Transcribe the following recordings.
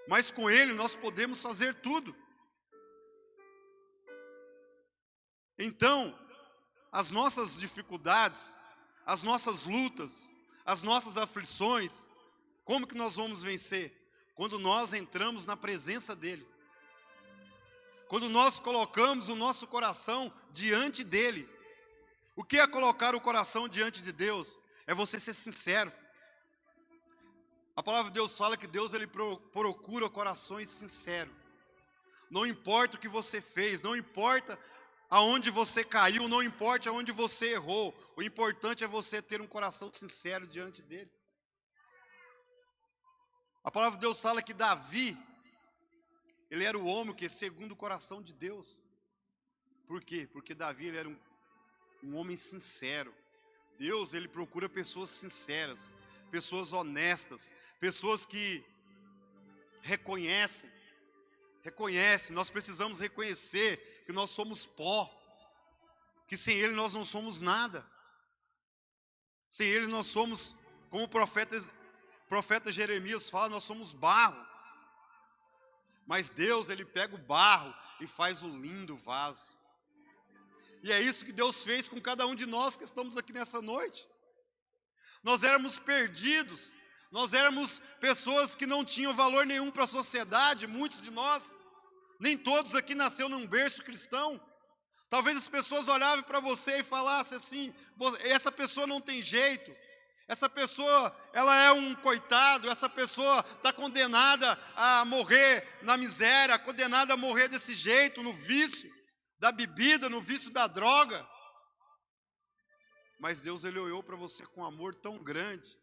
mas com Ele nós podemos fazer tudo. Então, as nossas dificuldades, as nossas lutas, as nossas aflições, como que nós vamos vencer? Quando nós entramos na presença dEle. Quando nós colocamos o nosso coração diante dEle. O que é colocar o coração diante de Deus? É você ser sincero. A palavra de Deus fala que Deus ele procura corações sinceros. Não importa o que você fez, não importa aonde você caiu, não importa aonde você errou. O importante é você ter um coração sincero diante dele. A palavra de Deus fala que Davi, ele era o homem que segundo o coração de Deus. Por quê? Porque Davi ele era um homem sincero. Deus ele procura pessoas sinceras, pessoas honestas, pessoas que reconhecem, nós precisamos reconhecer que nós somos pó, que sem Ele nós não somos nada, sem Ele nós somos, como o profeta Jeremias fala, nós somos barro, mas Deus ele pega o barro e faz um lindo vaso, e é isso que Deus fez com cada um de nós que estamos aqui nessa noite. Nós éramos perdidos, nós éramos pessoas que não tinham valor nenhum para a sociedade, muitos de nós, nem todos aqui nasceram num berço cristão. Talvez as pessoas olhavam para você e falassem assim, essa pessoa não tem jeito, essa pessoa ela é um coitado, essa pessoa está condenada a morrer na miséria, condenada a morrer desse jeito, no vício da bebida, no vício da droga. Mas Deus ele olhou para você com amor tão grande,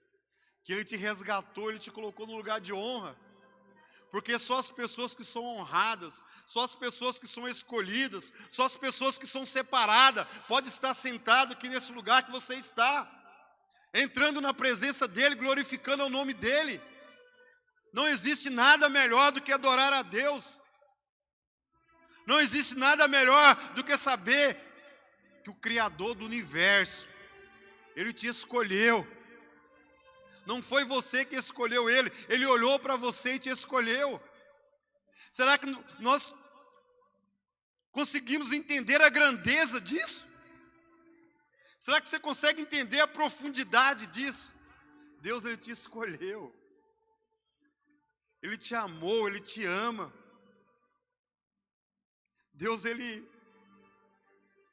que Ele te resgatou, Ele te colocou no lugar de honra. Porque só as pessoas que são honradas, só as pessoas que são escolhidas, só as pessoas que são separadas, pode estar sentado aqui nesse lugar que você está, entrando na presença dEle, glorificando o nome dEle. Não existe nada melhor do que adorar a Deus. Não existe nada melhor do que saber que o Criador do universo, Ele te escolheu. Não foi você que escolheu Ele, Ele olhou para você e te escolheu. Será que nós conseguimos entender a grandeza disso? Será que você consegue entender a profundidade disso? Deus ele te escolheu. Ele te amou, Ele te ama. Deus ele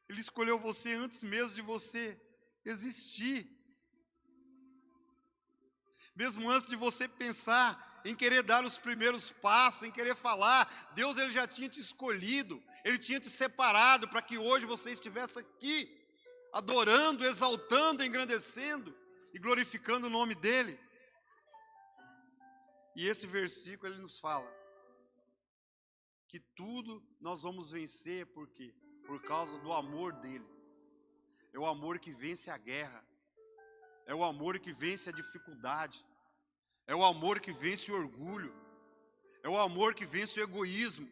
escolheu você antes mesmo de você existir. Mesmo antes de você pensar em querer dar os primeiros passos, em querer falar, Deus ele já tinha te escolhido, Ele tinha te separado para que hoje você estivesse aqui, adorando, exaltando, engrandecendo e glorificando o nome dEle. E esse versículo ele nos fala que tudo nós vamos vencer, por quê? Por causa do amor dEle. É o amor que vence a guerra. É o amor que vence a dificuldade. É o amor que vence o orgulho. É o amor que vence o egoísmo.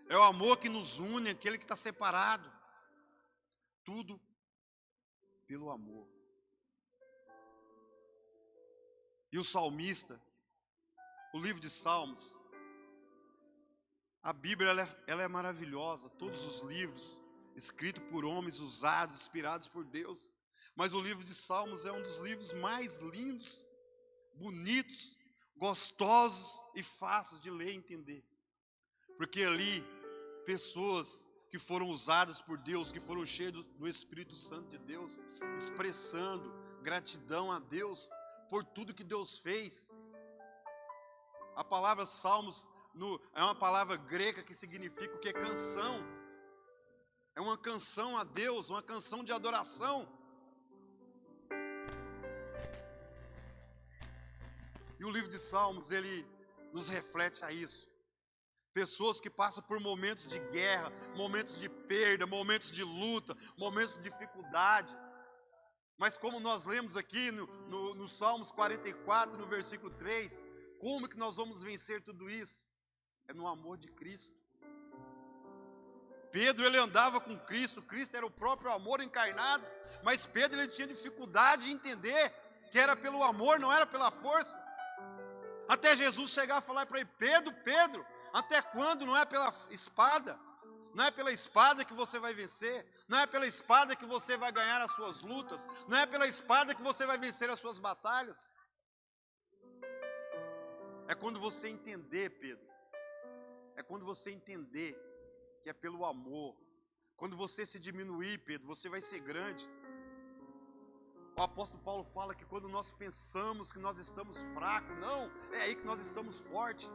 É o amor que nos une, aquele que está separado. Tudo pelo amor. E o salmista, o livro de Salmos, a Bíblia ela é maravilhosa, todos os livros escritos por homens, usados, inspirados por Deus. Mas o livro de Salmos é um dos livros mais lindos, bonitos, gostosos e fáceis de ler e entender. Porque ali, pessoas que foram usadas por Deus, que foram cheias do Espírito Santo de Deus, expressando gratidão a Deus por tudo que Deus fez. A palavra Salmos é uma palavra grega que significa o que? Canção. É uma canção a Deus, uma canção de adoração. E o livro de Salmos, ele nos reflete a isso. Pessoas que passam por momentos de guerra, momentos de perda, momentos de luta, momentos de dificuldade. Mas como nós lemos aqui no Salmos 44, no versículo 3, como que nós vamos vencer tudo isso? É no amor de Cristo. Pedro ele andava com Cristo, Cristo era o próprio amor encarnado, mas Pedro ele tinha dificuldade de entender que era pelo amor, não era pela força. Até Jesus chegar e falar para ele: Pedro, Pedro, até quando? Não é pela espada. Não é pela espada que você vai vencer. Não é pela espada que você vai ganhar as suas lutas. Não é pela espada que você vai vencer as suas batalhas. É quando você entender, Pedro. É quando você entender que é pelo amor. Quando você se diminuir, Pedro, você vai ser grande. O apóstolo Paulo fala que quando nós pensamos que nós estamos fracos, não, é aí que nós estamos fortes.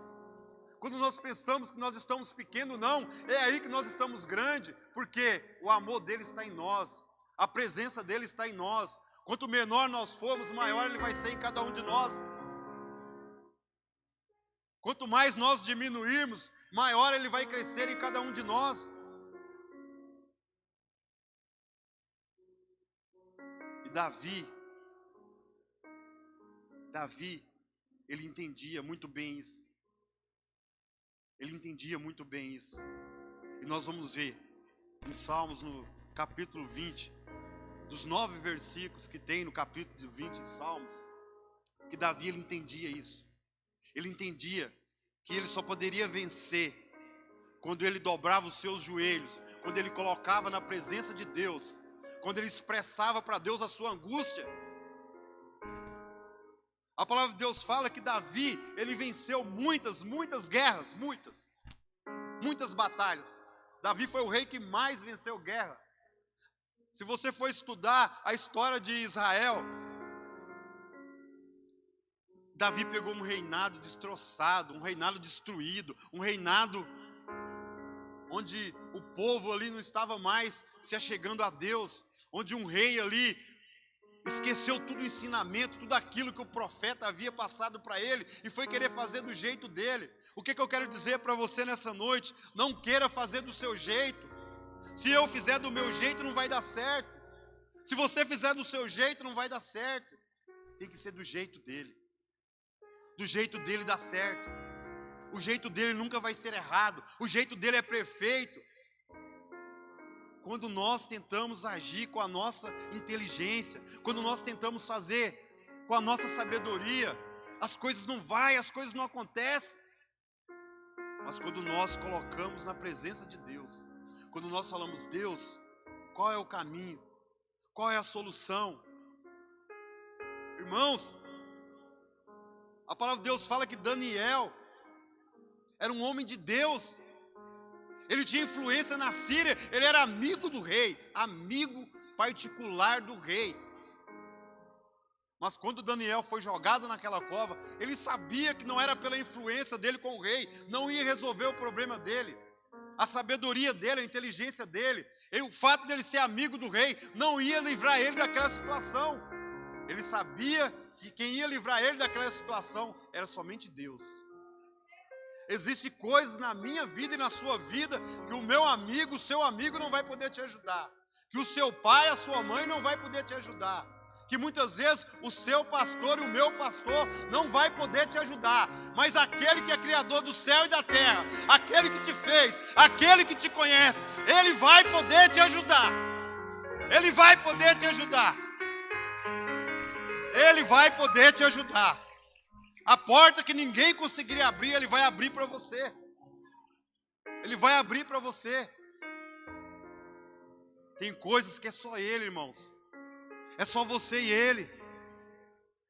Quando nós pensamos que nós estamos pequenos, não, é aí que nós estamos grandes, porque o amor dele está em nós, a presença dele está em nós. Quanto menor nós formos, maior ele vai ser em cada um de nós. Quanto mais nós diminuirmos, maior ele vai crescer em cada um de nós. E Davi, ele entendia muito bem isso. Ele entendia muito bem isso. E nós vamos ver em Salmos, no capítulo 20, dos 9 versículos que tem no capítulo 20 de Salmos, que Davi, ele entendia isso. Ele entendia que ele só poderia vencer quando ele dobrava os seus joelhos, quando ele colocava na presença de Deus, quando ele expressava para Deus a sua angústia. A palavra de Deus fala que Davi, ele venceu muitas guerras, muitas batalhas. Davi foi o rei que mais venceu guerra. Se você for estudar a história de Israel, Davi pegou um reinado destroçado, um reinado destruído, um reinado onde o povo ali não estava mais se achegando a Deus, onde um rei ali esqueceu tudo o ensinamento, tudo aquilo que o profeta havia passado para ele e foi querer fazer do jeito dele. O que eu quero dizer para você nessa noite? Não queira fazer do seu jeito. Se eu fizer do meu jeito, não vai dar certo. Se você fizer do seu jeito, não vai dar certo. Tem que ser do jeito dele. Do jeito dele dá certo. O jeito dele nunca vai ser errado. O jeito dele é perfeito. Quando nós tentamos agir com a nossa inteligência, quando nós tentamos fazer com a nossa sabedoria, as coisas não vão, as coisas não acontecem. Mas quando nós colocamos na presença de Deus, quando nós falamos: Deus, qual é o caminho? Qual é a solução? Irmãos, a palavra de Deus fala que Daniel era um homem de Deus. Ele tinha influência na Síria, ele era amigo do rei, amigo particular do rei. Mas quando Daniel foi jogado naquela cova, ele sabia que não era pela influência dele com o rei, não ia resolver o problema dele. A sabedoria dele, a inteligência dele, o fato dele ser amigo do rei, não ia livrar ele daquela situação. Ele sabia que quem ia livrar ele daquela situação era somente Deus. Existem coisas na minha vida e na sua vida que o meu amigo, o seu amigo não vai poder te ajudar. Que o seu pai, a sua mãe não vai poder te ajudar. Que muitas vezes o seu pastor e o meu pastor não vai poder te ajudar. Mas aquele que é criador do céu e da terra, aquele que te fez, aquele que te conhece, ele vai poder te ajudar. Ele vai poder te ajudar. Ele vai poder te ajudar. A porta que ninguém conseguiria abrir, ele vai abrir para você. Ele vai abrir para você. Tem coisas que é só ele, irmãos. É só você e ele.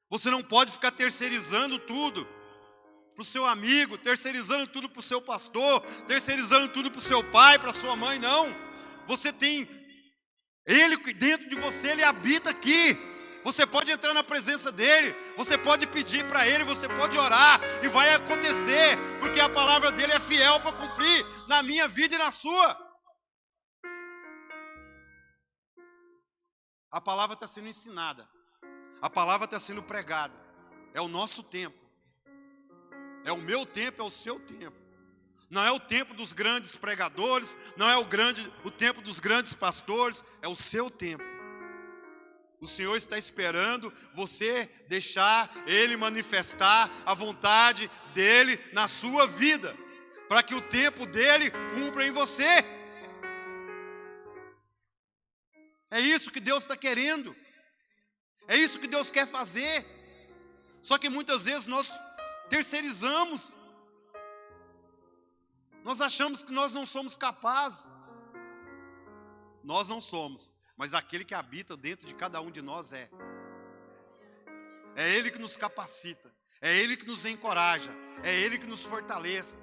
Você não pode ficar terceirizando tudo para o seu amigo, terceirizando tudo para o seu pastor, terceirizando tudo para o seu pai, para a sua mãe, não. Você tem ele dentro de você, ele habita aqui. Você pode entrar na presença dele, você pode pedir para ele, você pode orar e vai acontecer, porque a palavra dele é fiel para cumprir na minha vida e na sua. A palavra está sendo ensinada, a palavra está sendo pregada, é o nosso tempo, é o meu tempo, é o seu tempo. Não é o tempo dos grandes pregadores, não é o tempo dos grandes pastores, é o seu tempo. O Senhor está esperando você deixar Ele manifestar a vontade dEle na sua vida, para que o tempo dEle cumpra em você. É isso que Deus está querendo. É isso que Deus quer fazer. Só que muitas vezes nós terceirizamos. Nós achamos que nós não somos capazes. Nós não somos, mas aquele que habita dentro de cada um de nós é. É Ele que nos capacita, é Ele que nos encoraja, é Ele que nos fortalece,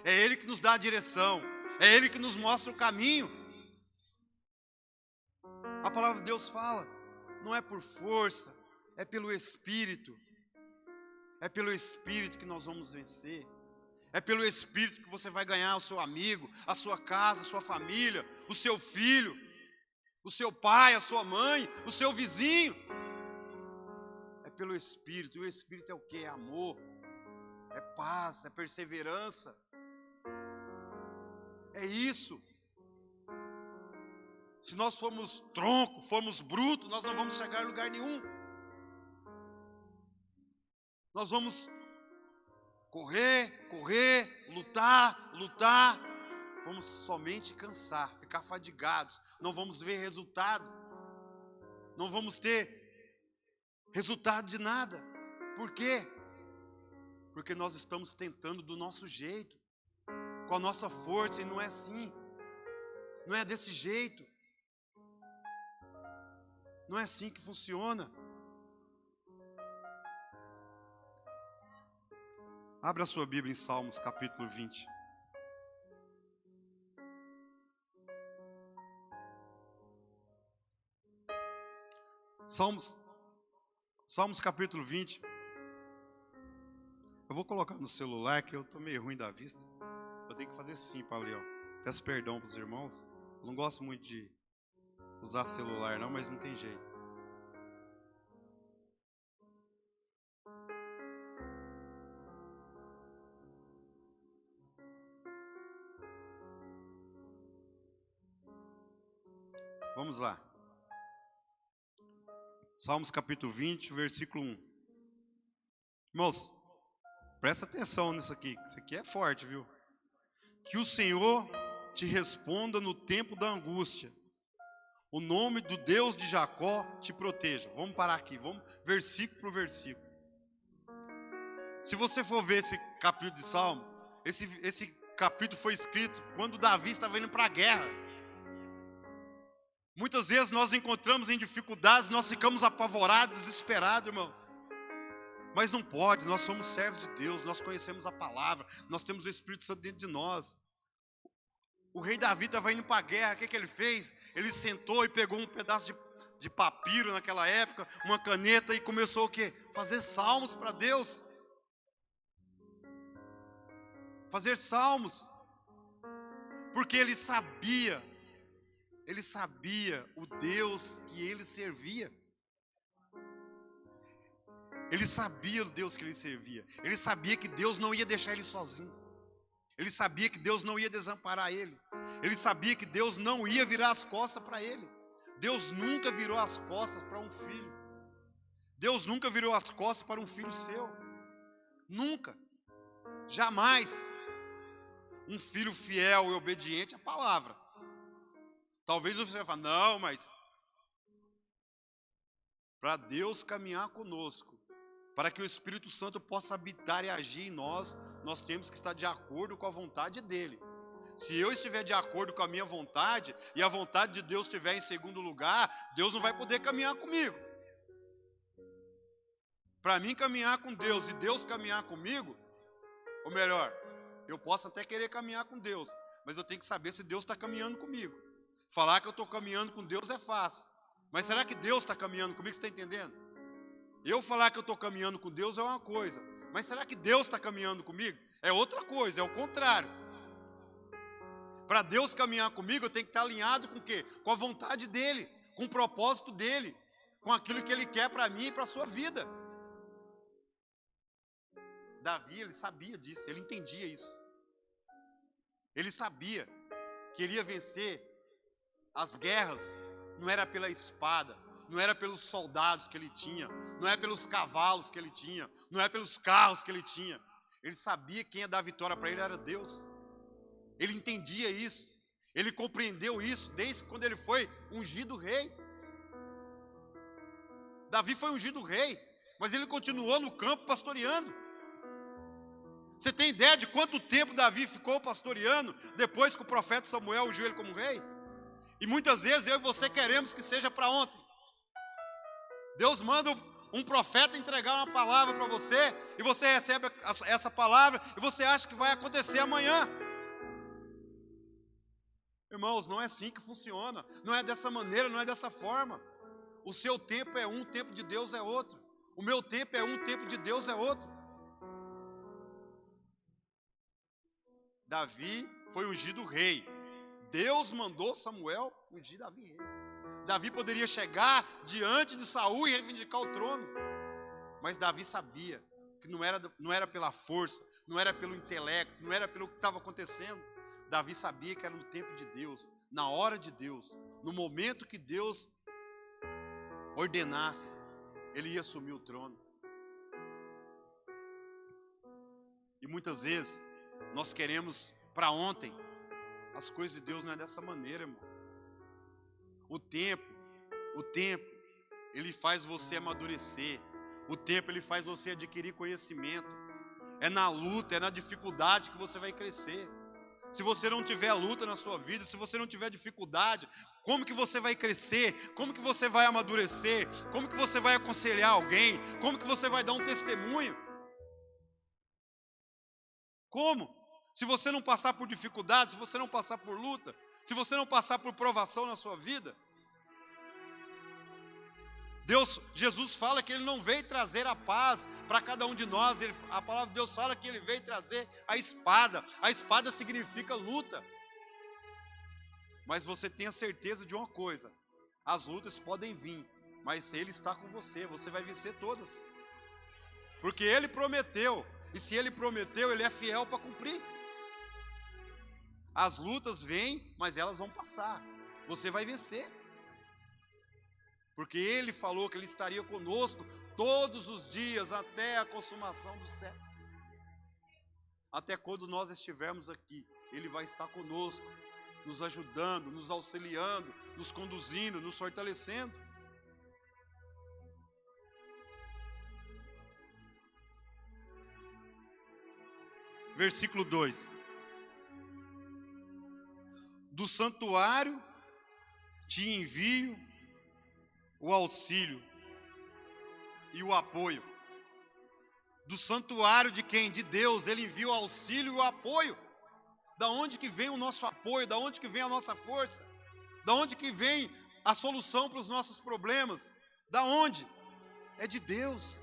é Ele que nos dá a direção, é Ele que nos mostra o caminho. A palavra de Deus fala, não é por força, é pelo Espírito. É pelo Espírito que nós vamos vencer. É pelo Espírito que você vai ganhar o seu amigo, a sua casa, a sua família, o seu filho, o seu pai, a sua mãe, o seu vizinho. É pelo Espírito. E o Espírito é o quê? É amor, é paz, é perseverança. É isso. Se nós formos tronco, formos bruto, nós não vamos chegar a lugar nenhum. Nós vamos correr, lutar, vamos somente cansar, ficar fadigados, não vamos ver resultado, não vamos ter resultado de nada. Por quê? Porque nós estamos tentando do nosso jeito, com a nossa força, e não é assim, não é desse jeito, não é assim que funciona. Abra a sua Bíblia em Salmos capítulo 20. Salmos capítulo 20. Eu vou colocar no celular que eu estou meio ruim da vista. Eu tenho que fazer assim para ler. Ó. Peço perdão para os irmãos. Eu não gosto muito de usar celular não, mas não tem jeito. Vamos lá. Salmos capítulo 20, versículo 1. Irmãos, presta atenção nisso aqui. Isso aqui é forte, viu? Que o Senhor te responda no tempo da angústia. O nome do Deus de Jacó te proteja. Vamos parar aqui. Vamos versículo por versículo. Se você for ver esse capítulo de Salmo, esse capítulo foi escrito quando Davi estava indo para a guerra. Muitas vezes nós encontramos em dificuldades, nós ficamos apavorados, desesperados, irmão. Mas não pode, nós somos servos de Deus, nós conhecemos a palavra, nós temos o Espírito Santo dentro de nós. O rei Davi estava indo para a guerra, o que ele fez? Ele sentou e pegou um pedaço de papiro naquela época, uma caneta e começou o quê? Fazer salmos para Deus. Fazer salmos. Porque ele sabia o Deus que ele servia. Ele sabia o Deus que ele servia. Ele sabia que Deus não ia deixar ele sozinho. Ele sabia que Deus não ia desamparar ele. Ele sabia que Deus não ia virar as costas para ele. Deus nunca virou as costas para um filho. Deus nunca virou as costas para um filho seu. Nunca. Jamais. Um filho fiel e obediente à palavra. Talvez você vai falar, não, mas para Deus caminhar conosco, para que o Espírito Santo possa habitar e agir em nós, nós temos que estar de acordo com a vontade dEle. Se eu estiver de acordo com a minha vontade, e a vontade de Deus estiver em segundo lugar, Deus não vai poder caminhar comigo. Para mim caminhar com Deus e Deus caminhar comigo, ou melhor, eu posso até querer caminhar com Deus, mas eu tenho que saber se Deus está caminhando comigo. Falar que eu estou caminhando com Deus é fácil. Mas será que Deus está caminhando comigo? Você está entendendo? Eu falar que eu estou caminhando com Deus é uma coisa. Mas será que Deus está caminhando comigo? É outra coisa, é o contrário. Para Deus caminhar comigo, eu tenho que estar alinhado com o quê? Com a vontade dEle, com o propósito dEle, com aquilo que Ele quer para mim e para a sua vida. Davi, ele sabia disso, ele entendia isso. Ele sabia que ele ia vencer as guerras, não era pela espada, não era pelos soldados que ele tinha, não é pelos cavalos que ele tinha, não é pelos carros que ele tinha. Ele sabia que quem ia dar vitória para ele era Deus. Ele entendia isso, ele compreendeu isso desde quando ele foi ungido rei. Davi foi ungido rei, mas ele continuou no campo pastoreando. Você tem ideia de quanto tempo Davi ficou pastoreando depois que o profeta Samuel ungiu ele como rei? E muitas vezes eu e você queremos que seja para ontem. Deus manda um profeta entregar uma palavra para você, e você recebe essa palavra, e você acha que vai acontecer amanhã. Irmãos, não é assim que funciona, não é dessa maneira, não é dessa forma. O seu tempo é um, o tempo de Deus é outro. O meu tempo é um, o tempo de Deus é outro. Davi foi ungido rei. Deus mandou Samuel ungir Davi rei. Davi poderia chegar diante de Saul e reivindicar o trono. Mas Davi sabia que não era pela força, não era pelo intelecto, não era pelo que estava acontecendo. Davi sabia que era no tempo de Deus, na hora de Deus, no momento que Deus ordenasse, ele ia assumir o trono. E muitas vezes nós queremos para ontem. As coisas de Deus não é dessa maneira, irmão. O tempo, ele faz você amadurecer. O tempo, ele faz você adquirir conhecimento. É na luta, é na dificuldade que você vai crescer. Se você não tiver luta na sua vida, se você não tiver dificuldade, como que você vai crescer? Como que você vai amadurecer? Como que você vai aconselhar alguém? Como que você vai dar um testemunho? Como? Se você não passar por dificuldade, se você não passar por luta, se você não passar por provação na sua vida. Jesus fala que ele não veio trazer a paz para cada um de nós. A palavra de Deus fala que ele veio trazer a espada. A espada significa luta. Mas você tenha certeza de uma coisa: as lutas podem vir, mas ele está com você, você vai vencer todas. Porque ele prometeu, e se ele prometeu, ele é fiel para cumprir. As lutas vêm, mas elas vão passar. Você vai vencer. Porque ele falou que ele estaria conosco todos os dias até a consumação dos séculos. Até quando nós estivermos aqui, ele vai estar conosco, nos ajudando, nos auxiliando, nos conduzindo, nos fortalecendo. Versículo 2. Do santuário te envio o auxílio e o apoio. Do santuário de quem? De Deus, ele envia o auxílio e o apoio. Da onde que vem o nosso apoio? Da onde que vem a nossa força? Da onde que vem a solução para os nossos problemas? Da onde? É de Deus.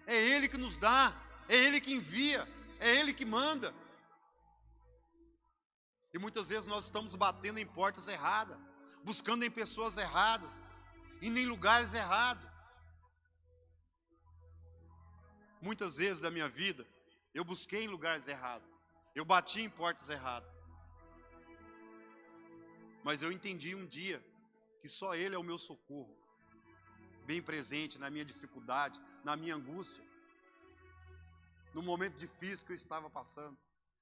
É Ele que nos dá, é Ele que envia, é Ele que manda. E muitas vezes nós estamos batendo em portas erradas, buscando em pessoas erradas, indo em lugares errados. Muitas vezes da minha vida, eu busquei em lugares errados, eu bati em portas erradas. Mas eu entendi um dia que só Ele é o meu socorro, bem presente na minha dificuldade, na minha angústia, no momento difícil que eu estava passando.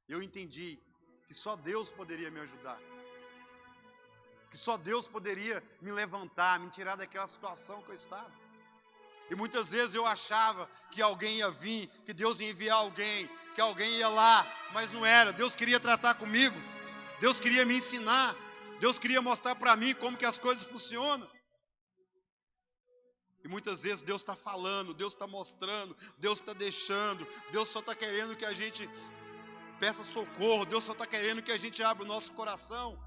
Eu entendi que só Deus poderia me ajudar, que só Deus poderia me levantar, me tirar daquela situação que eu estava. E muitas vezes eu achava que alguém ia vir, que Deus ia enviar alguém, que alguém ia lá, mas não era. Deus queria tratar comigo, Deus queria me ensinar, Deus queria mostrar para mim como que as coisas funcionam. E muitas vezes Deus está falando, Deus está mostrando, Deus está deixando, Deus só está querendo que a gente peça socorro, Deus só está querendo que a gente abra o nosso coração.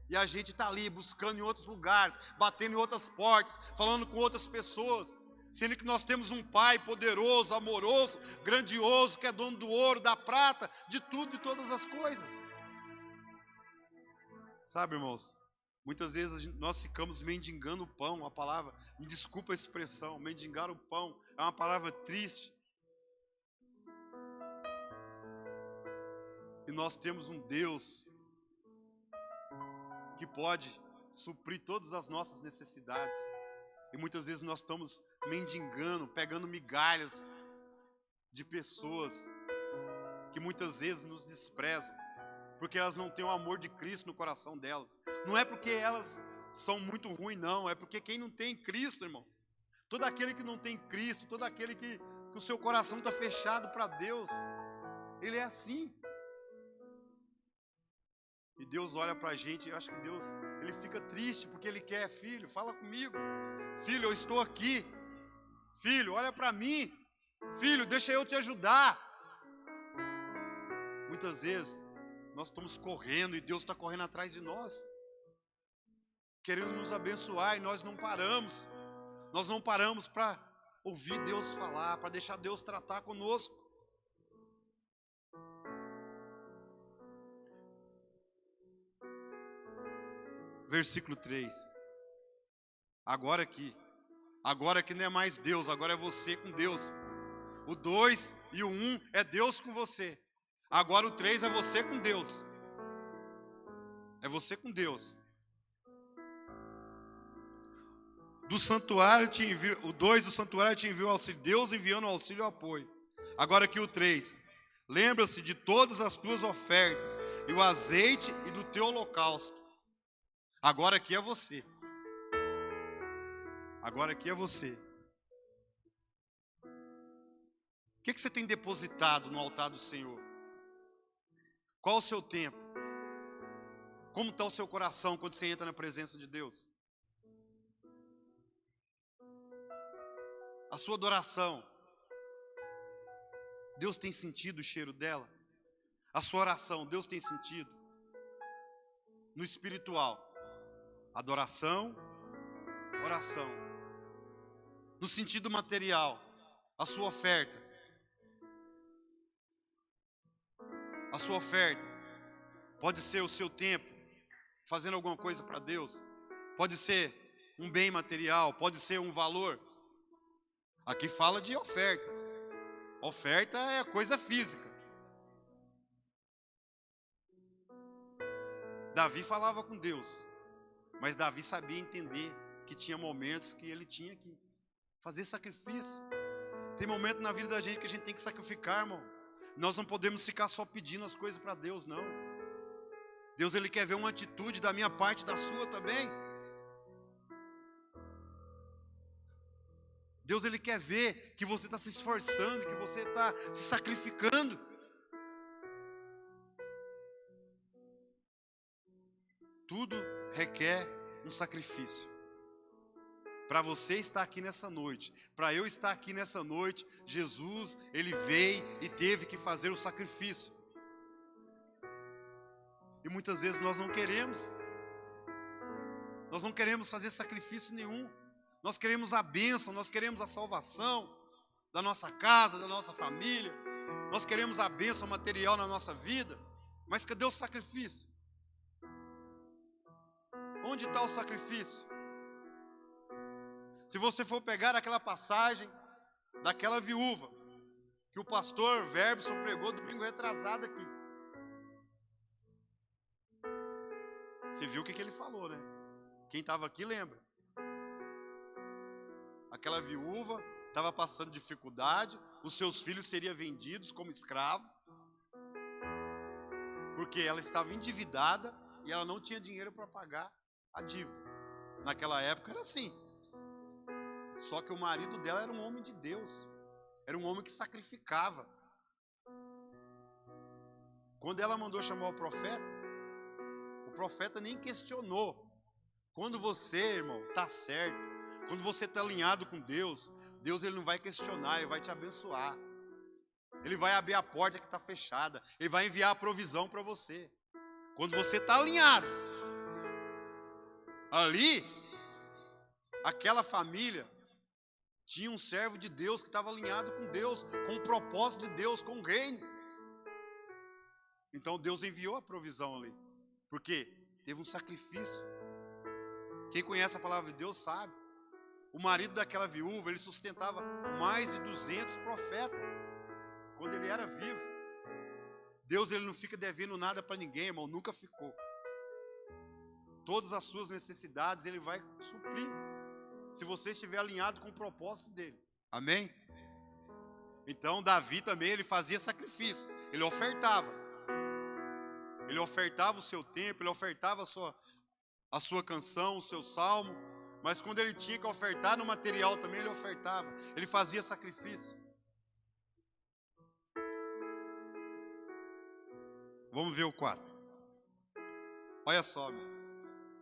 E a gente está ali buscando em outros lugares, batendo em outras portas, falando com outras pessoas, sendo que nós temos um Pai poderoso, amoroso, grandioso, que é dono do ouro, da prata, de tudo, de todas as coisas. Sabe, irmãos, muitas vezes nós ficamos mendigando o pão, a palavra, me desculpa a expressão, mendigar o pão, é uma palavra triste. E nós temos um Deus que pode suprir todas as nossas necessidades. E muitas vezes nós estamos mendigando, pegando migalhas de pessoas que muitas vezes nos desprezam, porque elas não têm o amor de Cristo no coração delas. Não é porque elas são muito ruins, não. É porque quem não tem Cristo, irmão, todo aquele que não tem Cristo, todo aquele que que o seu coração está fechado para Deus. Ele é assim. E Deus olha para a gente, eu acho que Deus, Ele fica triste, porque Ele quer, filho, fala comigo. Filho, eu estou aqui. Filho, olha para mim. Filho, deixa eu te ajudar. Muitas vezes, nós estamos correndo e Deus está correndo atrás de nós, querendo nos abençoar, e nós não paramos. Nós não paramos para ouvir Deus falar, para deixar Deus tratar conosco. Versículo 3. Agora que não é mais Deus, agora é você com Deus. O 2 e o 1 é Deus com você. Agora o 3 é você com Deus. É você com Deus. Do santuário te envio, o 2 do santuário te enviou auxílio, Deus enviando auxílio e apoio. Agora aqui o 3. Lembra-se de todas as tuas ofertas, e o azeite e do teu holocausto. Agora aqui é você. Agora aqui é você. O que você tem depositado no altar do Senhor? Qual o seu tempo? Como está o seu coração quando você entra na presença de Deus? A sua adoração, Deus tem sentido o cheiro dela? A sua oração, Deus tem sentido? No espiritual, adoração, oração. No sentido material, a sua oferta. A sua oferta pode ser o seu tempo, fazendo alguma coisa para Deus. Pode ser um bem material, pode ser um valor. Aqui fala de oferta. Oferta é coisa física. Davi falava com Deus, mas Davi sabia entender que tinha momentos que ele tinha que fazer sacrifício. Tem momento na vida da gente que a gente tem que sacrificar, irmão. Nós não podemos ficar só pedindo as coisas para Deus, não. Deus, Ele quer ver uma atitude da minha parte, da sua também. Deus, Ele quer ver que você está se esforçando, que você está se sacrificando. Tudo requer um sacrifício. Para você estar aqui nessa noite, para eu estar aqui nessa noite, Jesus, Ele veio e teve que fazer o sacrifício. E muitas vezes nós não queremos. Nós não queremos fazer sacrifício nenhum. Nós queremos a bênção, nós queremos a salvação da nossa casa, da nossa família. Nós queremos a bênção material na nossa vida. Mas cadê o sacrifício? Onde está o sacrifício? Se você for pegar aquela passagem daquela viúva que o pastor Verbson pregou domingo retrasado aqui, você viu o que ele falou, né? Quem estava aqui lembra. Aquela viúva estava passando dificuldade, os seus filhos seriam vendidos como escravo, porque ela estava endividada e ela não tinha dinheiro para pagar a dívida. Naquela época era assim. Só que o marido dela era um homem de Deus. Era um homem que sacrificava. Quando ela mandou chamar o profeta nem questionou. Quando você, irmão, está certo, quando você está alinhado com Deus, Deus Ele não vai questionar, Ele vai te abençoar. Ele vai abrir a porta que está fechada. Ele vai enviar a provisão para você. Quando você está alinhado. Ali, aquela família tinha um servo de Deus que estava alinhado com Deus, com o propósito de Deus, com o reino. Então Deus enviou a provisão ali. Por quê? Teve um sacrifício. Quem conhece a palavra de Deus sabe. O marido daquela viúva, ele sustentava mais de 200 profetas, quando ele era vivo. Deus, Ele não fica devendo nada para ninguém, irmão, nunca ficou. Todas as suas necessidades Ele vai suprir, se você estiver alinhado com o propósito dEle. Amém? Então Davi também, ele fazia sacrifício, ele ofertava. Ele ofertava o seu tempo, ele ofertava a sua canção, o seu salmo. Mas quando ele tinha que ofertar no material também, ele ofertava. Ele fazia sacrifício. Vamos ver o 4. Olha só, meu.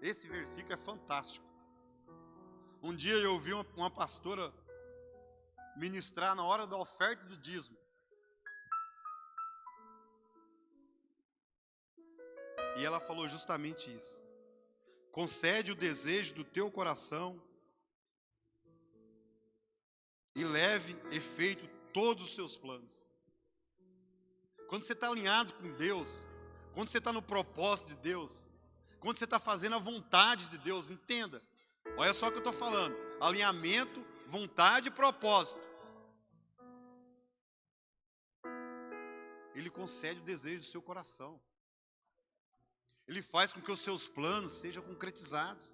Esse versículo é fantástico. Um dia eu ouvi uma pastora ministrar na hora da oferta do dízimo. E ela falou justamente isso. Concede o desejo do teu coração e leve efeito todos os seus planos. Quando você está alinhado com Deus, quando você está no propósito de Deus, quando você está fazendo a vontade de Deus, entenda. Olha só o que eu estou falando. Alinhamento, vontade e propósito. Ele concede o desejo do seu coração. Ele faz com que os seus planos sejam concretizados.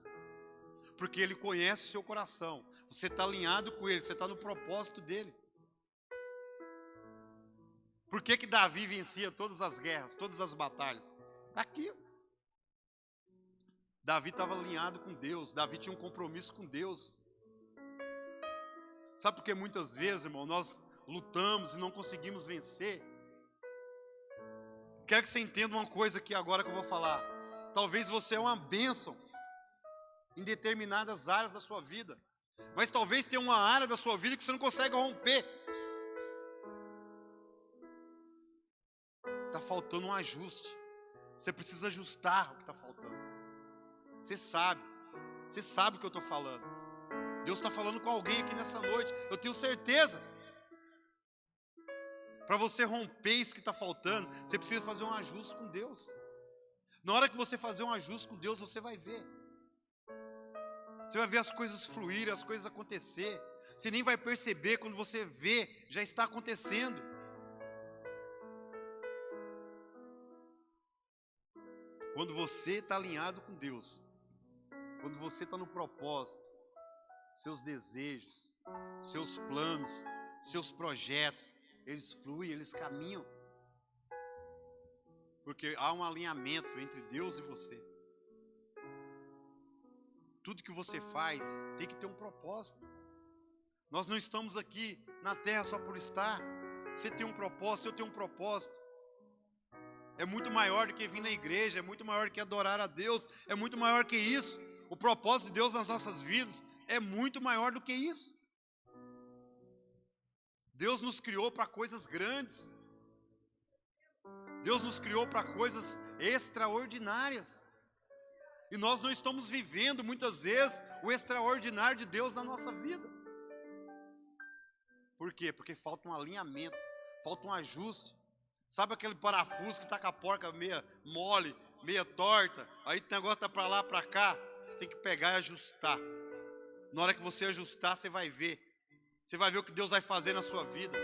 Porque Ele conhece o seu coração. Você está alinhado com Ele, você está no propósito dEle. Por que que Davi vencia todas as guerras, todas as batalhas? Aqui. Davi estava alinhado com Deus. Davi tinha um compromisso com Deus. Sabe por que muitas vezes, irmão, nós lutamos e não conseguimos vencer? Quero que você entenda uma coisa aqui agora que eu vou falar. Talvez você é uma bênção em determinadas áreas da sua vida, mas talvez tenha uma área da sua vida que você não consegue romper. Está faltando um ajuste. Você precisa ajustar o que está faltando. Você sabe o que eu estou falando. Deus está falando com alguém aqui nessa noite, eu tenho certeza. Para você romper isso que está faltando, você precisa fazer um ajuste com Deus. Na hora que você fazer um ajuste com Deus, você vai ver. Você vai ver as coisas fluírem, as coisas acontecer. Você nem vai perceber, quando você vê, já está acontecendo. Quando você está alinhado com Deus, quando você está no propósito, seus desejos, seus planos, seus projetos, eles fluem, eles caminham. Porque há um alinhamento entre Deus e você. Tudo que você faz tem que ter um propósito. Nós não estamos aqui na terra só por estar. Você tem um propósito, eu tenho um propósito. É muito maior do que vir na igreja, é muito maior do que adorar a Deus, é muito maior que isso. O propósito de Deus nas nossas vidas é muito maior do que isso. Deus nos criou para coisas grandes. Deus nos criou para coisas extraordinárias. E nós não estamos vivendo, muitas vezes, o extraordinário de Deus na nossa vida. Por quê? Porque falta um alinhamento, falta um ajuste. Sabe aquele parafuso que está com a porca meia mole, meia torta? Aí o negócio está para lá, para cá. Você tem que pegar e ajustar. Na hora que você ajustar, você vai ver. Você vai ver o que Deus vai fazer na sua vida.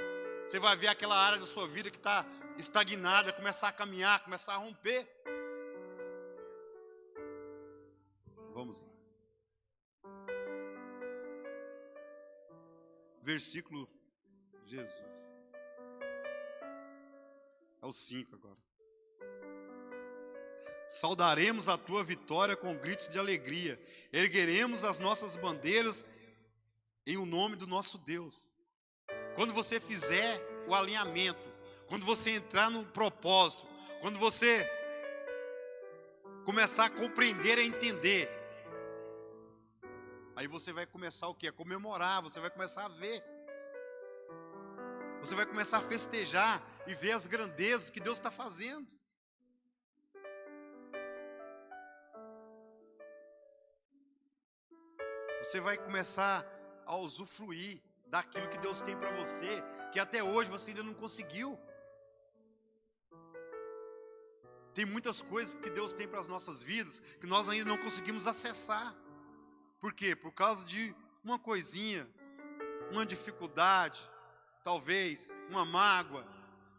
Você vai ver aquela área da sua vida que está estagnada, começar a caminhar, começar a romper. Vamos lá. Versículo Jesus. É o 5 agora. Saudaremos a tua vitória com gritos de alegria. Ergueremos as nossas bandeiras em o nome do nosso Deus. Quando você fizer o alinhamento, quando você entrar no propósito, quando você começar a compreender e entender, aí você vai começar o quê? A comemorar, você vai começar a ver. Você vai começar a festejar e ver as grandezas que Deus está fazendo. Você vai começar a usufruir daquilo que Deus tem para você, que até hoje você ainda não conseguiu. Tem muitas coisas que Deus tem para as nossas vidas que nós ainda não conseguimos acessar. Por quê? Por causa de uma coisinha, uma dificuldade, talvez uma mágoa,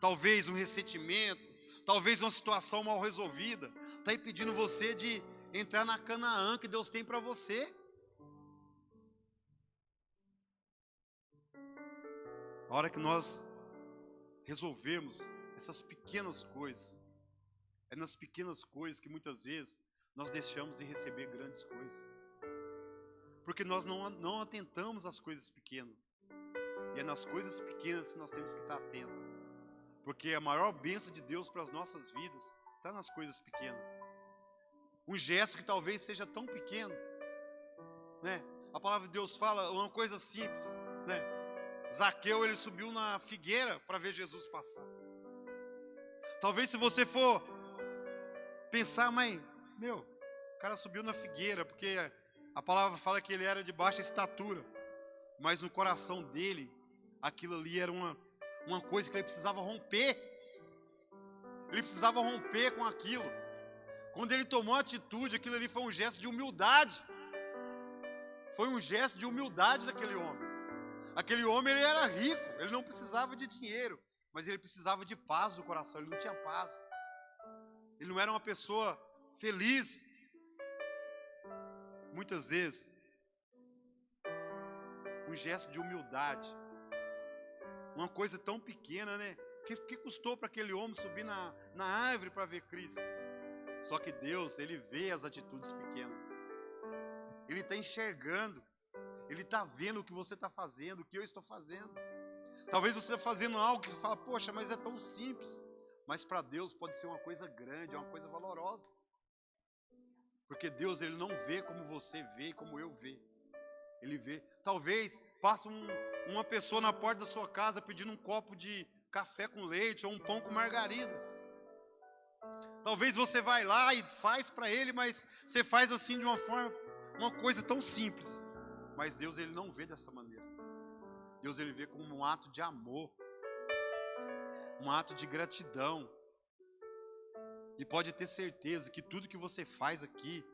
talvez um ressentimento, talvez uma situação mal resolvida. Está impedindo você de entrar na Canaã que Deus tem para você. A hora que nós resolvemos essas pequenas coisas, é nas pequenas coisas que muitas vezes nós deixamos de receber grandes coisas. Porque nós não atentamos às coisas pequenas. E é nas coisas pequenas que nós temos que estar atentos. Porque a maior bênção de Deus para as nossas vidas está nas coisas pequenas. Um gesto que talvez seja tão pequeno, né? A palavra de Deus fala uma coisa simples, né? Zaqueu, ele subiu na figueira para ver Jesus passar. Talvez se você for pensar, mas, o cara subiu na figueira, porque a palavra fala que ele era de baixa estatura, mas no coração dele, aquilo ali era uma coisa que ele precisava romper. Ele precisava romper com aquilo. Quando ele tomou a atitude, aquilo ali foi um gesto de humildade. Foi um gesto de humildade daquele homem. Aquele homem, ele era rico, ele não precisava de dinheiro, mas ele precisava de paz no coração, ele não tinha paz. Ele não era uma pessoa feliz. Muitas vezes, um gesto de humildade, uma coisa tão pequena, né? Que custou para aquele homem subir na árvore para ver Cristo? Só que Deus, Ele vê as atitudes pequenas. Ele está enxergando. Ele está vendo o que você está fazendo, o que eu estou fazendo. Talvez você está fazendo algo que você fala, poxa, mas é tão simples. Mas para Deus pode ser uma coisa grande, uma coisa valorosa. Porque Deus, Ele não vê como você vê e como eu vê. Ele vê. Talvez passe uma pessoa na porta da sua casa pedindo um copo de café com leite ou um pão com margarina. Talvez você vai lá e faz para ele, mas você faz assim de uma forma, uma coisa tão simples. Mas Deus, Ele não vê dessa maneira. Deus, Ele vê como um ato de amor, um ato de gratidão. E pode ter certeza que tudo que você faz aqui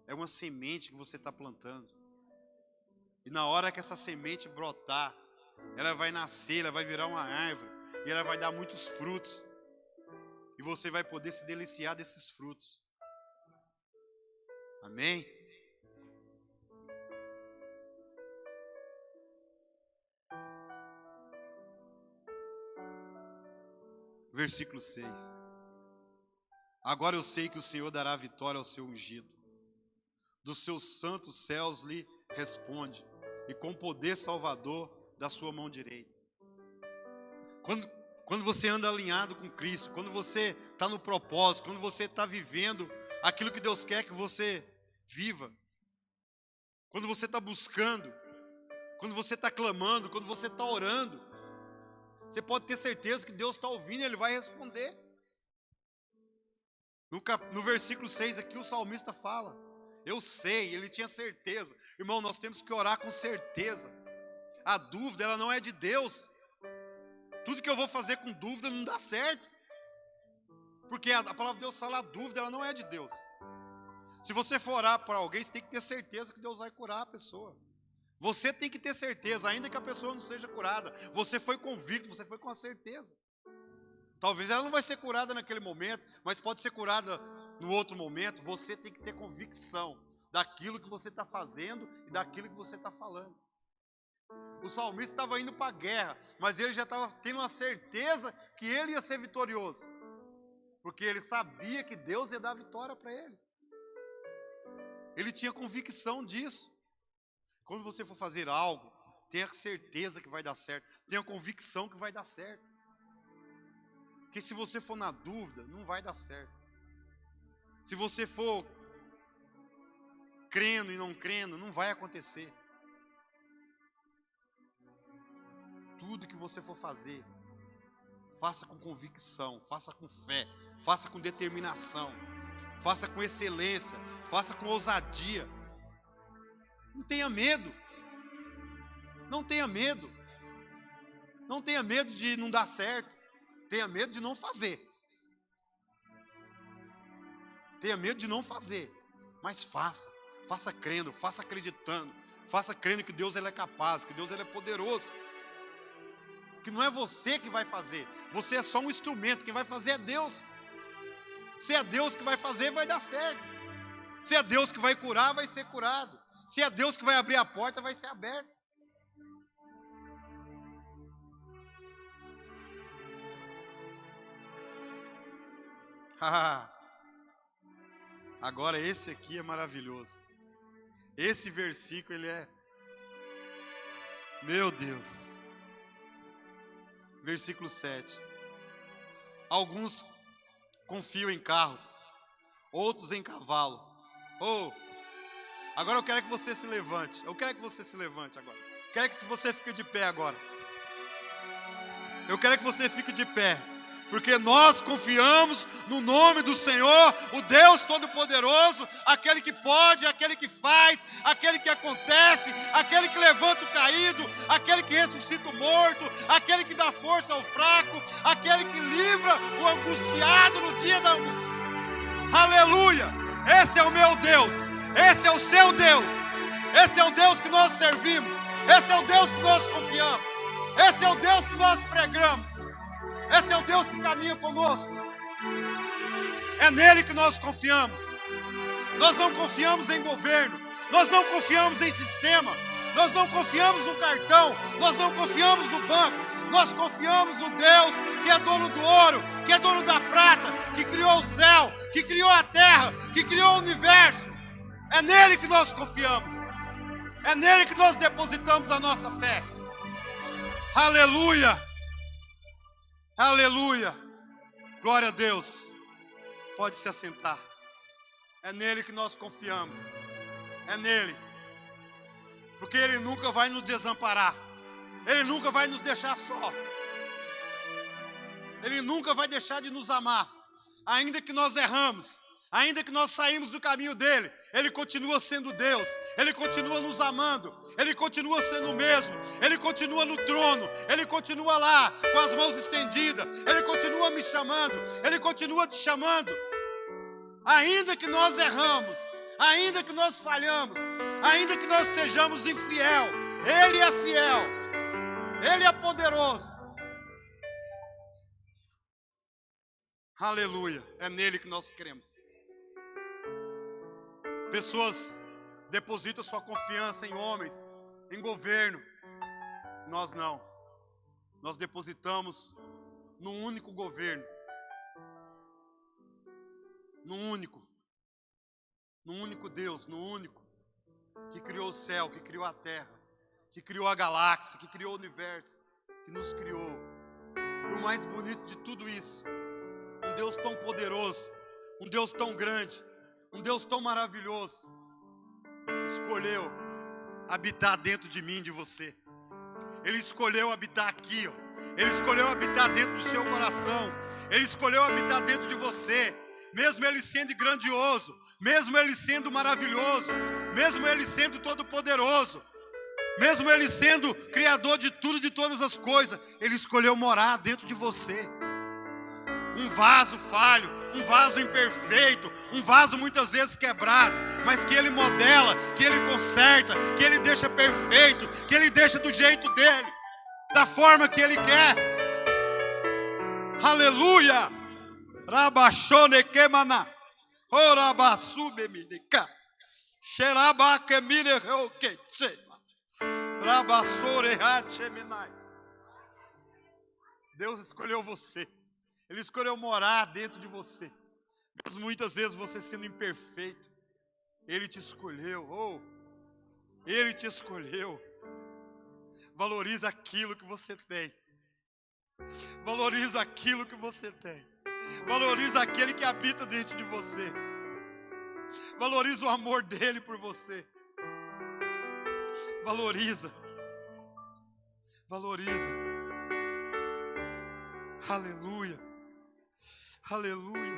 é uma semente que você está plantando. E na hora que essa semente brotar, ela vai nascer, ela vai virar uma árvore, e ela vai dar muitos frutos. E você vai poder se deliciar desses frutos. Amém? Versículo 6. Agora eu sei que o Senhor dará vitória ao seu ungido. Dos seus santos céus lhe responde, e com poder salvador da sua mão direita. Quando você anda alinhado com Cristo, quando você está no propósito, quando você está vivendo aquilo que Deus quer que você viva, quando você está buscando, quando você está clamando, quando você está orando, você pode ter certeza que Deus está ouvindo e Ele vai responder. No versículo 6 aqui o salmista fala, eu sei, ele tinha certeza. Irmão, nós temos que orar com certeza. A dúvida, ela não é de Deus. Tudo que eu vou fazer com dúvida não dá certo. Porque a palavra de Deus fala, a dúvida, ela não é de Deus. Se você for orar para alguém, você tem que ter certeza que Deus vai curar a pessoa. Você tem que ter certeza, ainda que a pessoa não seja curada. Você foi convicto, você foi com a certeza. Talvez ela não vai ser curada naquele momento, mas pode ser curada no outro momento. Você tem que ter convicção daquilo que você está fazendo e daquilo que você está falando. O salmista estava indo para a guerra, mas ele já estava tendo uma certeza que ele ia ser vitorioso. Porque ele sabia que Deus ia dar vitória para ele. Ele tinha convicção disso. Quando você for fazer algo, tenha certeza que vai dar certo. Tenha convicção que vai dar certo. Porque se você for na dúvida, não vai dar certo. Se você for crendo e não crendo, não vai acontecer. Tudo que você for fazer, faça com convicção, faça com fé, faça com determinação, faça com excelência, faça com ousadia. Não tenha medo. Não tenha medo. Não tenha medo de não dar certo. Tenha medo de não fazer. Tenha medo de não fazer. Mas faça. Faça crendo, faça acreditando. Faça crendo que Deus ele é capaz, que Deus ele é poderoso. Que não é você que vai fazer. Você é só um instrumento. Quem vai fazer é Deus. Se é Deus que vai fazer, vai dar certo. Se é Deus que vai curar, vai ser curado. Se é Deus que vai abrir a porta, vai ser aberto. Agora esse aqui é maravilhoso. Esse versículo ele é, meu Deus. Versículo 7. Alguns confiam em carros, outros em cavalo. Agora eu quero que você se levante. Eu quero que você se levante agora. Eu quero que você fique de pé agora. Eu quero que você fique de pé. Porque nós confiamos no nome do Senhor, o Deus Todo-Poderoso, aquele que pode, aquele que faz, aquele que acontece, aquele que levanta o caído, aquele que ressuscita o morto, aquele que dá força ao fraco, aquele que livra o angustiado no dia da angústia. Aleluia! Esse é o meu Deus, esse é o seu Deus, esse é o Deus que nós servimos, esse é o Deus que nós confiamos, esse é o Deus que nós pregamos. Esse é o Deus que caminha conosco. É nele que nós confiamos. Nós não confiamos em governo. Nós não confiamos em sistema. Nós não confiamos no cartão. Nós não confiamos no banco. Nós confiamos no Deus que é dono do ouro, que é dono da prata, que criou o céu, que criou a terra, que criou o universo. É nele que nós confiamos. É nele que nós depositamos a nossa fé. Aleluia! Aleluia, glória a Deus. Pode se assentar. É nele que nós confiamos. É nele. Porque ele nunca vai nos desamparar. Ele nunca vai nos deixar só. Ele nunca vai deixar de nos amar. Ainda que nós erramos, ainda que nós saímos do caminho dele, ele continua sendo Deus. Ele continua nos amando. Ele continua sendo o mesmo. Ele continua no trono. Ele continua lá com as mãos estendidas. Ele continua me chamando. Ele continua te chamando. Ainda que nós erramos, ainda que nós falhamos, ainda que nós sejamos infiel, ele é fiel. Ele é poderoso. Aleluia. É nele que nós cremos. Pessoas depositam sua confiança em homens, em governo. Nós não. Nós depositamos num único governo. Num único Deus, no único que criou o céu, que criou a terra, que criou a galáxia, que criou o universo, que nos criou. E o mais bonito de tudo isso, um Deus tão poderoso, um Deus tão grande, um Deus tão maravilhoso, escolheu habitar dentro de mim, de você. Ele escolheu habitar aqui, ó. Ele escolheu habitar dentro do seu coração. Ele escolheu habitar dentro de você. Mesmo ele sendo grandioso, mesmo ele sendo maravilhoso, mesmo ele sendo todo-poderoso, mesmo ele sendo criador de tudo, de todas as coisas, ele escolheu morar dentro de você. Um vaso falho, um vaso imperfeito, um vaso muitas vezes quebrado, mas que ele modela, que ele conserta, que ele deixa perfeito, que ele deixa do jeito dele, da forma que ele quer. Aleluia! Rabachone quemana, orabasube minica, xerabaque mine roquechema, rabassore hacheminai. Deus escolheu você. Ele escolheu morar dentro de você. Mesmo muitas vezes você sendo imperfeito, ele te escolheu. Ele te escolheu. Valoriza aquilo que você tem. Valoriza aquilo que você tem. Valoriza aquele que habita dentro de você. Valoriza o amor dele por você. Valoriza. Valoriza. Aleluia. Aleluia.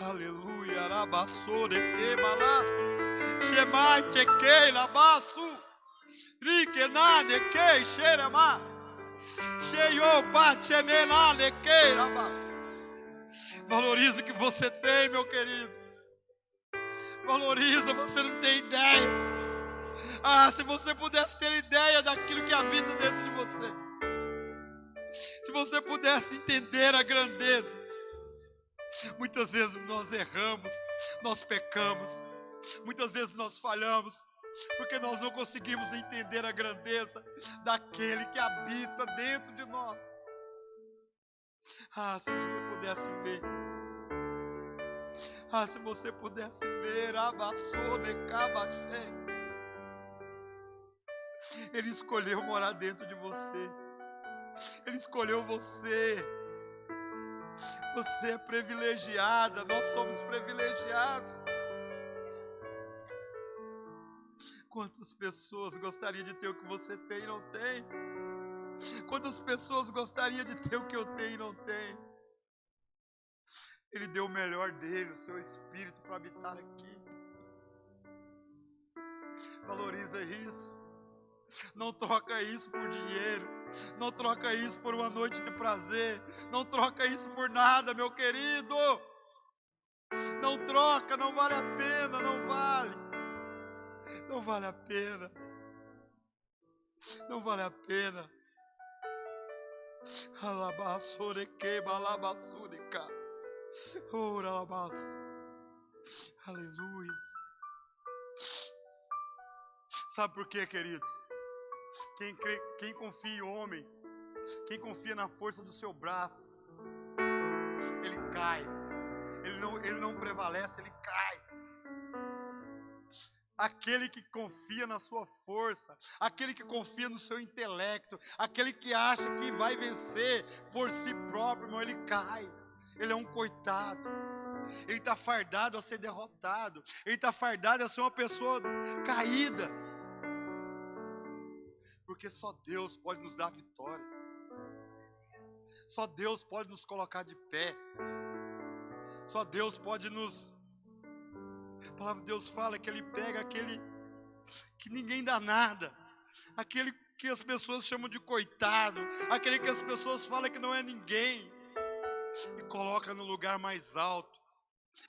Aleluia. Arabassore que malas. Shemai chequei labasu. Rikenane que xeremas. Cheio pachemenane que labas. Valoriza o que você tem, meu querido. Valoriza, você não tem ideia. Se você pudesse ter ideia daquilo que habita dentro de você. Se você pudesse entender a grandeza. Muitas vezes nós erramos, nós pecamos. Muitas vezes nós falhamos, porque nós não conseguimos entender a grandeza daquele que habita dentro de nós. Se você pudesse ver. Se você pudesse ver, Ele escolheu morar dentro de você. Ele escolheu você. Você é privilegiada, nós somos privilegiados. Quantas pessoas gostariam de ter o que você tem e não tem? Quantas pessoas gostariam de ter o que eu tenho e não tem? Ele deu o melhor dele, o seu Espírito, para habitar aqui. Valoriza isso. Não troca isso por dinheiro. Não troca isso por uma noite de prazer. Não troca isso por nada, meu querido. Não troca, não vale a pena, não vale. Não vale a pena. Não vale a pena. Alabassoreque, balabassurica. Ora, alabas. Aleluia. Sabe por quê, queridos? Quem confia em homem, quem confia na força do seu braço, ele cai. Ele não prevalece, ele cai. Aquele que confia na sua força, aquele que confia no seu intelecto, aquele que acha que vai vencer por si próprio, irmão, ele cai. Ele é um coitado. Ele está fardado a ser derrotado. Ele está fardado a ser uma pessoa caída. Porque só Deus pode nos dar vitória. Só Deus pode nos colocar de pé. Só Deus pode nos... A palavra de Deus fala que Ele pega aquele que ninguém dá nada, aquele que as pessoas chamam de coitado, aquele que as pessoas falam que não é ninguém, e coloca no lugar mais alto,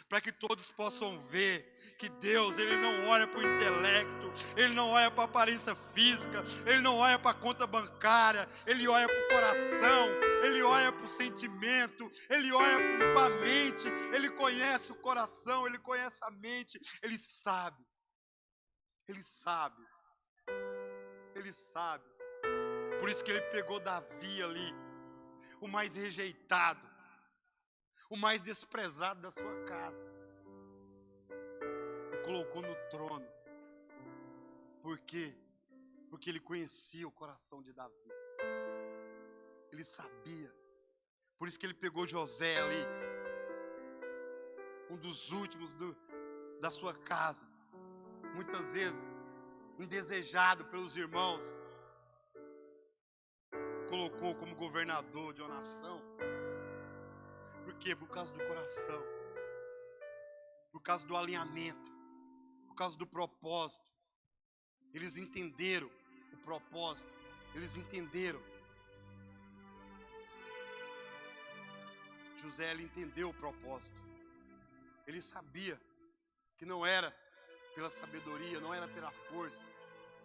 para que todos possam ver que Deus, Ele não olha para o intelecto, Ele não olha para a aparência física, Ele não olha para a conta bancária, Ele olha para o coração, Ele olha para o sentimento, Ele olha para a mente, Ele conhece o coração, Ele conhece a mente, Ele sabe, Ele sabe, Ele sabe. Por isso que Ele pegou Davi ali, o mais rejeitado, o mais desprezado da sua casa, e colocou no trono. Por quê? Porque ele conhecia o coração de Davi. Ele sabia. Por isso que ele pegou José ali, um dos últimos da sua casa, muitas vezes indesejado pelos irmãos, colocou como governador de uma nação. Por quê? Por causa do coração, por causa do alinhamento, por causa do propósito. Eles entenderam o propósito, eles entenderam. José, ele entendeu o propósito. Ele sabia que não era pela sabedoria, não era pela força,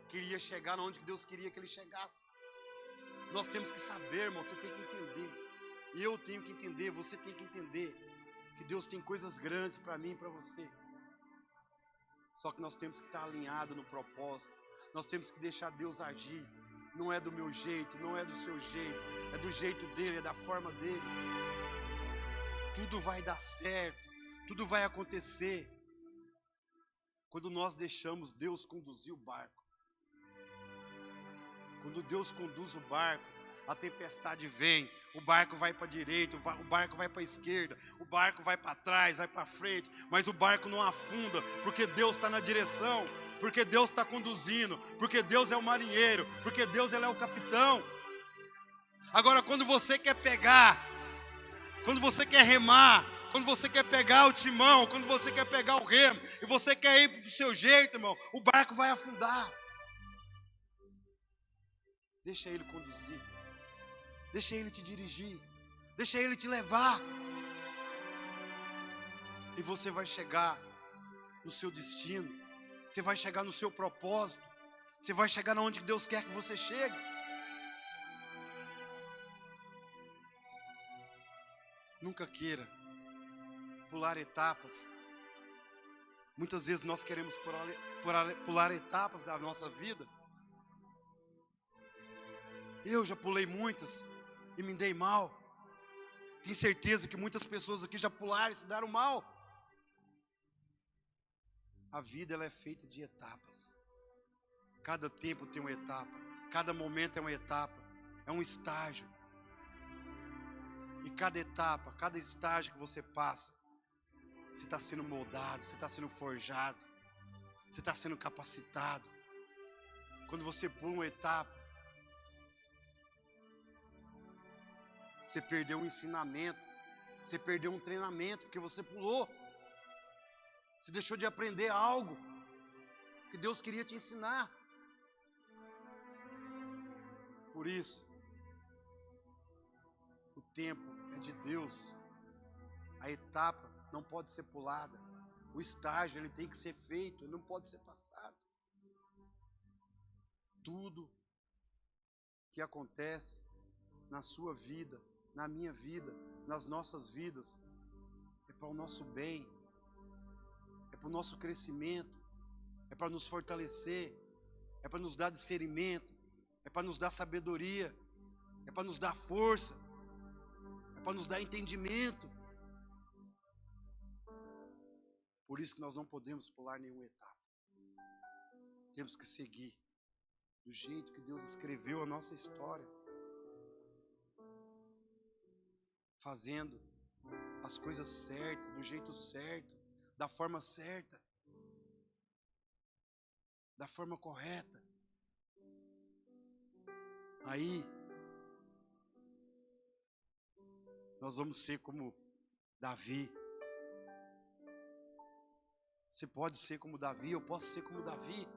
que ele ia chegar onde Deus queria que ele chegasse. Nós temos que saber, irmão, você tem que entender. E eu tenho que entender, você tem que entender que Deus tem coisas grandes para mim e para você. Só que nós temos que estar alinhados no propósito. Nós temos que deixar Deus agir. Não é do meu jeito, não é do seu jeito, é do jeito dele, é da forma dele. Tudo vai dar certo, tudo vai acontecer quando nós deixamos Deus conduzir o barco. Quando Deus conduz o barco, a tempestade vem, o barco vai para a direita, o barco vai para a esquerda, o barco vai para trás, vai para frente, mas o barco não afunda, porque Deus está na direção, porque Deus está conduzindo, porque Deus é o marinheiro, porque Deus ele é o capitão. Agora, quando você quer pegar, quando você quer remar, quando você quer pegar o timão, quando você quer pegar o remo, e você quer ir do seu jeito, irmão, o barco vai afundar. Deixa ele conduzir, deixa ele te dirigir, deixa ele te levar. E você vai chegar no seu destino, você vai chegar no seu propósito, você vai chegar onde Deus quer que você chegue. Nunca queira pular etapas. Muitas vezes nós queremos pular etapas da nossa vida. Eu já pulei muitas e me dei mal. Tenho certeza que muitas pessoas aqui já pularam e se deram mal. A vida ela é feita de etapas. Cada tempo tem uma etapa. Cada momento é uma etapa. É um estágio. E cada etapa, cada estágio que você passa, você está sendo moldado, você está sendo forjado, você está sendo capacitado. Quando você pula uma etapa, você perdeu um ensinamento, você perdeu um treinamento, porque você pulou. Você deixou de aprender algo que Deus queria te ensinar. Por isso, o tempo é de Deus. A etapa não pode ser pulada. O estágio ele tem que ser feito, ele não pode ser passado. Tudo que acontece na sua vida, na minha vida, nas nossas vidas, é para o nosso bem, é para o nosso crescimento, é para nos fortalecer, é para nos dar discernimento, é para nos dar sabedoria, é para nos dar força, é para nos dar entendimento. Por isso que nós não podemos pular nenhuma etapa. Temos que seguir do jeito que Deus escreveu a nossa história, fazendo as coisas certas, do jeito certo, da forma certa, da forma correta. Aí, nós vamos ser como Davi. Você pode ser como Davi, eu posso ser como Davi.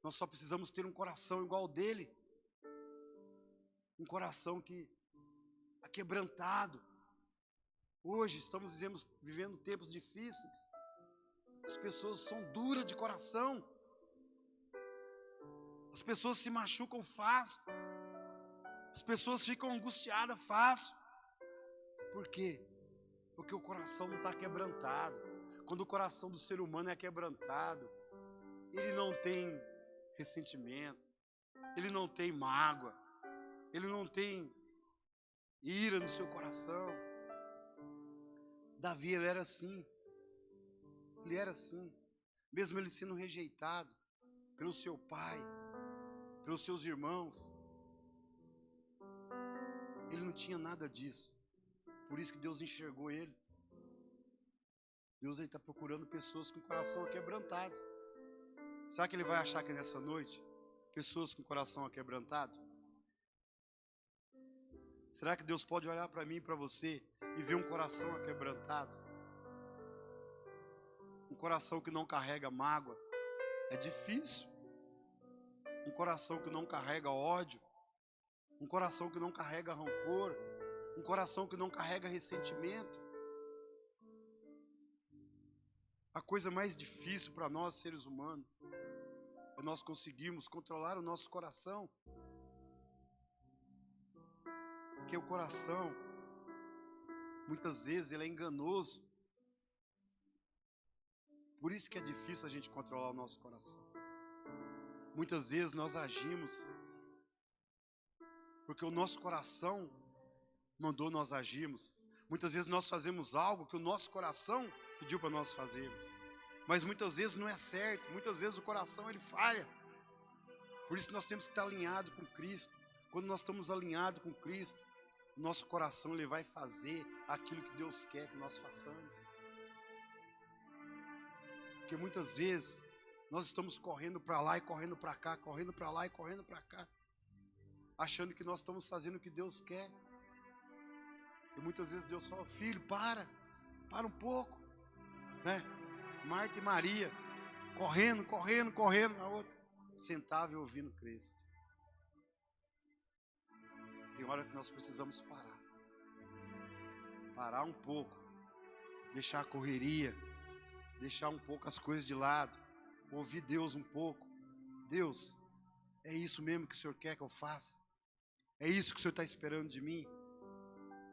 Nós só precisamos ter um coração igual ao dele. Um coração que é quebrantado. Hoje estamos vivendo tempos difíceis. As pessoas são duras de coração. As pessoas se machucam fácil. As pessoas ficam angustiadas fácil. Por quê? Porque o coração não está quebrantado. Quando o coração do ser humano é quebrantado, ele não tem ressentimento, ele não tem mágoa, ele não tem ira no seu coração. Davi, ele era assim. Ele era assim. Mesmo ele sendo rejeitado pelo seu pai, pelos seus irmãos, ele não tinha nada disso. Por isso que Deus enxergou ele. Deus está procurando pessoas com o coração aquebrantado. Será que ele vai achar que nessa noite, pessoas com o coração aquebrantado? Será que Deus pode olhar para mim e para você e ver um coração aquebrantado? Um coração que não carrega mágoa. É difícil. Um coração que não carrega ódio. Um coração que não carrega rancor. Um coração que não carrega ressentimento. A coisa mais difícil para nós, seres humanos, é nós conseguirmos controlar o nosso coração. Porque o coração, muitas vezes, ele é enganoso. Por isso que é difícil a gente controlar o nosso coração. Muitas vezes nós agimos porque o nosso coração mandou nós agirmos. Muitas vezes nós fazemos algo que o nosso coração pediu para nós fazermos. Mas muitas vezes não é certo. Muitas vezes o coração ele falha. Por isso nós temos que estar alinhado com Cristo. Quando nós estamos alinhados com Cristo, o nosso coração ele vai fazer aquilo que Deus quer que nós façamos. Porque muitas vezes nós estamos correndo para lá e correndo para cá, correndo para lá e correndo para cá, achando que nós estamos fazendo o que Deus quer. E muitas vezes Deus fala: filho, para um pouco, né? Marta e Maria, correndo, a outra sentava e ouvindo Cristo. Tem hora que nós precisamos parar um pouco, deixar a correria, deixar um pouco as coisas de lado, ouvir Deus um pouco. Deus, é isso mesmo que o Senhor quer que eu faça? É isso que o Senhor está esperando de mim?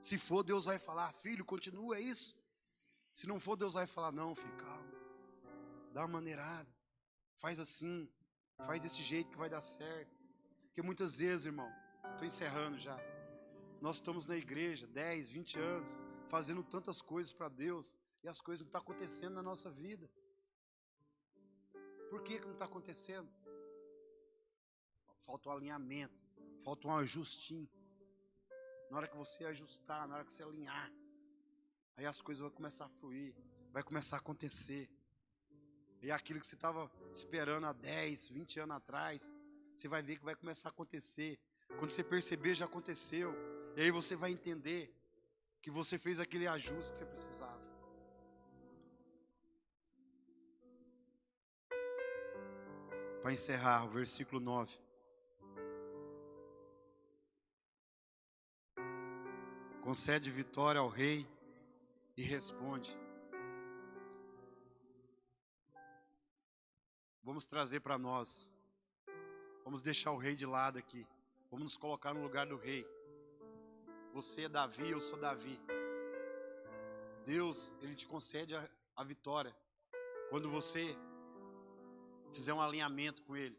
Se for, Deus vai falar: filho, continua, é isso? Se não for, Deus vai falar: não, filho, calma, dá uma maneirada, faz assim, faz desse jeito que vai dar certo. Porque muitas vezes, irmão, estou encerrando já, nós estamos na igreja 10, 20 anos, fazendo tantas coisas para Deus, e as coisas não estão acontecendo na nossa vida. Por que não está acontecendo? Falta um alinhamento, falta um ajustinho. na hora que você ajustar, na hora que você alinhar, aí as coisas vão começar a fluir, vai começar a acontecer. E aquilo que você estava esperando há 10, 20 anos atrás, você vai ver que vai começar a acontecer. Quando você perceber, já aconteceu. E aí você vai entender que você fez aquele ajuste que você precisava. Para encerrar, o versículo 9. Concede vitória ao rei e responde. Vamos trazer para nós. Vamos deixar o rei de lado aqui. Vamos nos colocar no lugar do rei. Você é Davi, eu sou Davi. Deus, Ele te concede a vitória quando você fizer um alinhamento com Ele.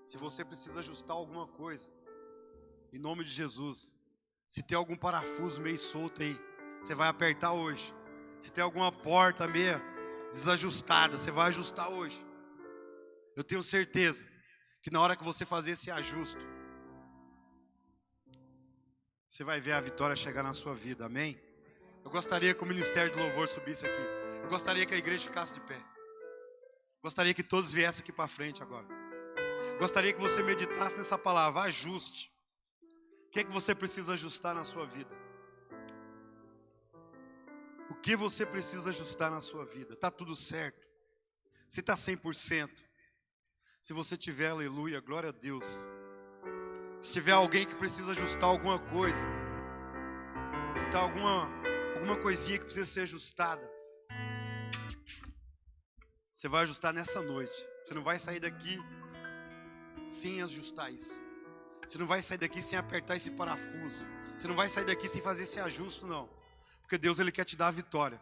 Se você precisa ajustar alguma coisa, em nome de Jesus, se tem algum parafuso meio solto aí, você vai apertar hoje. Se tem alguma porta meio desajustada, você vai ajustar hoje. Eu tenho certeza que na hora que você fazer esse ajuste, você vai ver a vitória chegar na sua vida, amém? Eu gostaria que o Ministério do Louvor subisse aqui. Eu gostaria que a igreja ficasse de pé. Gostaria que todos viessem aqui para frente agora. Gostaria que você meditasse nessa palavra, ajuste. O que é que você precisa ajustar na sua vida? O que você precisa ajustar na sua vida? Está tudo certo? Você está 100%? Se você tiver, aleluia, glória a Deus. Se tiver alguém que precisa ajustar alguma coisa, está alguma coisinha que precisa ser ajustada, você vai ajustar nessa noite. Você não vai sair daqui sem ajustar isso. Você não vai sair daqui sem apertar esse parafuso. Você não vai sair daqui sem fazer esse ajuste, não. Porque Deus, Ele quer te dar a vitória.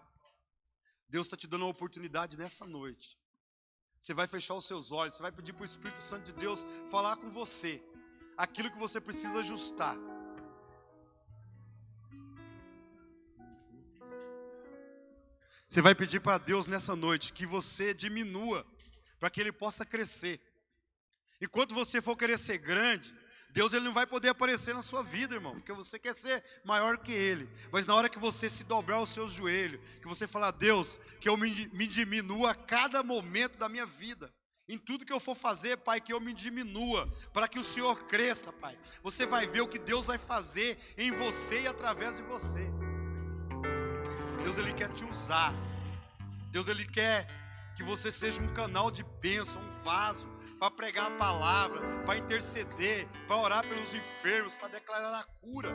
Deus está te dando uma oportunidade nessa noite. Você vai fechar os seus olhos. Você vai pedir para o Espírito Santo de Deus falar com você aquilo que você precisa ajustar. Você vai pedir para Deus nessa noite que você diminua, para que Ele possa crescer. Enquanto você for querer ser grande, Deus, Ele não vai poder aparecer na sua vida, irmão, porque você quer ser maior que Ele. Mas na hora que você se dobrar os seus joelhos, que você falar, Deus, que eu me diminua a cada momento da minha vida. Em tudo que eu for fazer, Pai, que eu me diminua, para que o Senhor cresça, Pai. Você vai ver o que Deus vai fazer em você e através de você. Deus, Ele quer te usar. Deus, Ele quer que você seja um canal de bênção, um vaso, para pregar a palavra, para interceder, para orar pelos enfermos, para declarar a cura.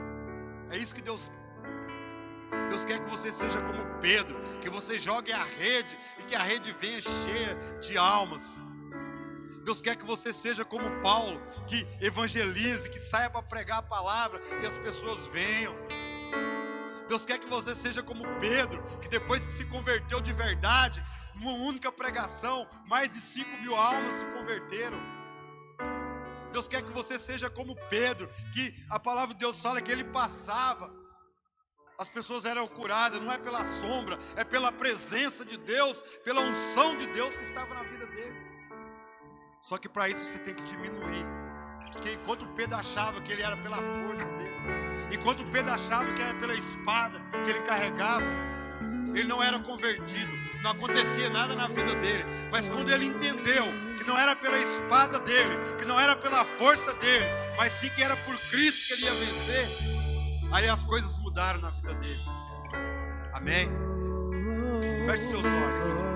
É isso que Deus quer, que você seja como Pedro, que você jogue a rede e que a rede venha cheia de almas. Deus quer que você seja como Paulo, que evangelize, que saia para pregar a palavra e as pessoas venham. Deus quer que você seja como Pedro, que depois que se converteu de verdade, numa única pregação, mais de 5.000 almas se converteram. Deus quer que você seja como Pedro, que a palavra de Deus fala que ele passava, as pessoas eram curadas, não é pela sombra, é pela presença de Deus, pela unção de Deus que estava na vida dele. Só que para isso você tem que diminuir, porque enquanto Pedro achava que ele era pela força dele, enquanto Pedro achava que era pela espada que ele carregava, ele não era convertido, não acontecia nada na vida dele. Mas quando ele entendeu que não era pela espada dele, que não era pela força dele, mas sim que era por Cristo que ele ia vencer, aí as coisas mudaram na vida dele. Amém? Feche seus olhos.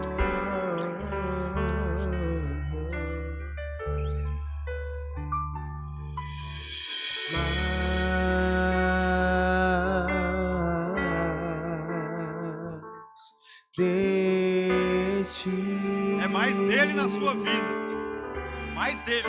É mais dele na sua vida. Mais dele.